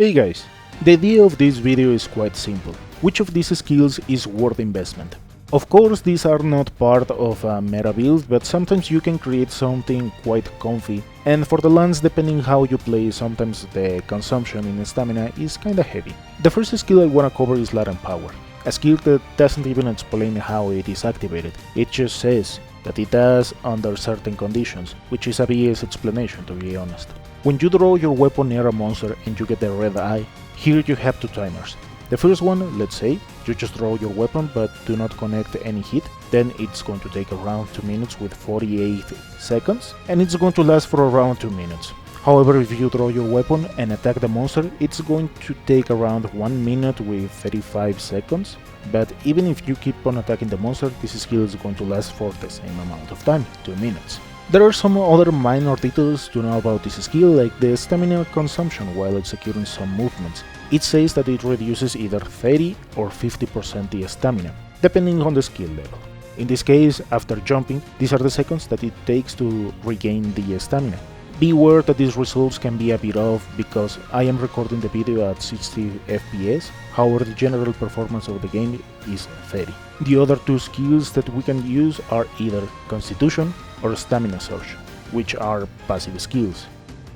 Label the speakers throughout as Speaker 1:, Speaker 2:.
Speaker 1: Hey guys, the idea of this video is quite simple. Which of these skills is worth investment? Of course, these are not part of a meta build, but sometimes you can create something quite comfy, and for the lands, depending how you play, sometimes the consumption in stamina is kinda heavy. The first skill I wanna cover is latent power, a skill that doesn't even explain how it is activated, it just says that it does under certain conditions, which is a BS explanation to be honest. When you draw your weapon near a monster and you get the red eye, here you have two timers. The first one, let's say, you just draw your weapon but do not connect any hit, then it's going to take around 2 minutes with 48 seconds, and it's going to last for around 2 minutes. However, if you draw your weapon and attack the monster, it's going to take around 1 minute with 35 seconds, but even if you keep on attacking the monster, this skill is going to last for the same amount of time, 2 minutes. There are some other minor details to know about this skill, like the stamina consumption while executing some movements. It says that it reduces either 30 or 50% the stamina, depending on the skill level. In this case, after jumping, these are the seconds that it takes to regain the stamina. Beware that these results can be a bit off because I am recording the video at 60 FPS, however the general performance of the game is 30. The other two skills that we can use are either Constitution or Stamina Surge, which are passive skills.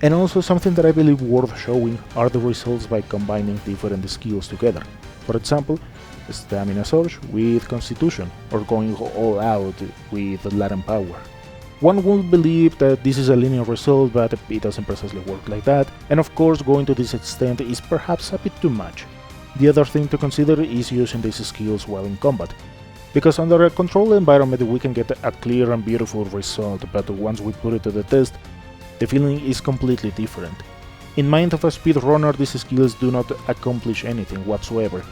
Speaker 1: And also something that I believe worth showing are the results by combining different skills together. For example, Stamina Surge with Constitution, or going all out with latent power. One would believe that this is a linear result, but it doesn't precisely work like that, and of course going to this extent is perhaps a bit too much. The other thing to consider is using these skills while in combat, because under a controlled environment we can get a clear and beautiful result, but once we put it to the test, the feeling is completely different. In mind of a speedrunner, these skills do not accomplish anything whatsoever,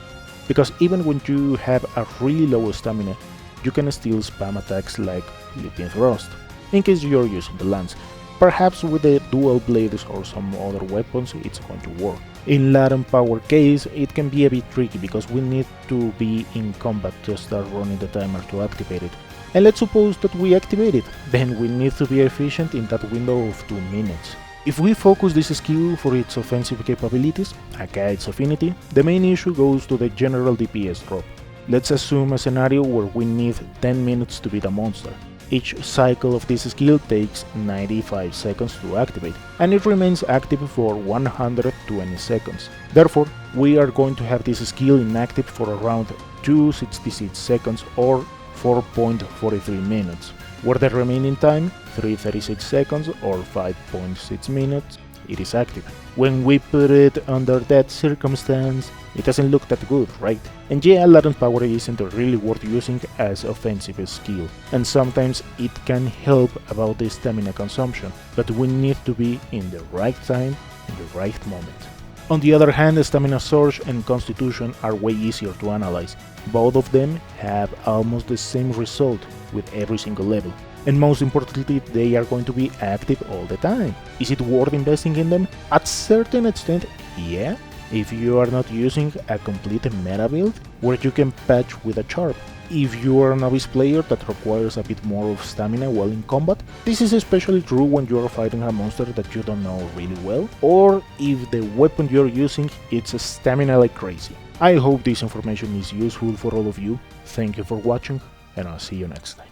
Speaker 1: because even when you have a really low stamina, you can still spam attacks like Leaping Thrust, in case you're using the lance. Perhaps with the dual blades or some other weapons it's going to work. In latent power case, it can be a bit tricky because we need to be in combat to start running the timer to activate it. And let's suppose that we activate it, then we need to be efficient in that window of 2 minutes. If we focus this skill for its offensive capabilities, aka its affinity, the main issue goes to the general DPS drop. Let's assume a scenario where we need 10 minutes to beat a monster. Each cycle of this skill takes 95 seconds to activate, and it remains active for 120 seconds. Therefore, we are going to have this skill inactive for around 266 seconds or 4.43 minutes, where the remaining time, 336 seconds or 5.6 minutes, it is active. When we put it under that circumstance, it doesn't look that good, right? And yeah, latent power isn't really worth using as offensive skill, and sometimes it can help about the stamina consumption, but we need to be in the right time, in the right moment. On the other hand, Stamina Surge and Constitution are way easier to analyze. Both of them have almost the same result with every single level. And most importantly, they are going to be active all the time. Is it worth investing in them? At certain extent, yeah, if you are not using a complete meta build where you can patch with a charm. If you are a novice player that requires a bit more of stamina while in combat, this is especially true when you are fighting a monster that you don't know really well, or if the weapon you are using is stamina like crazy. I hope this information is useful for all of you. Thank you for watching, and I'll see you next time.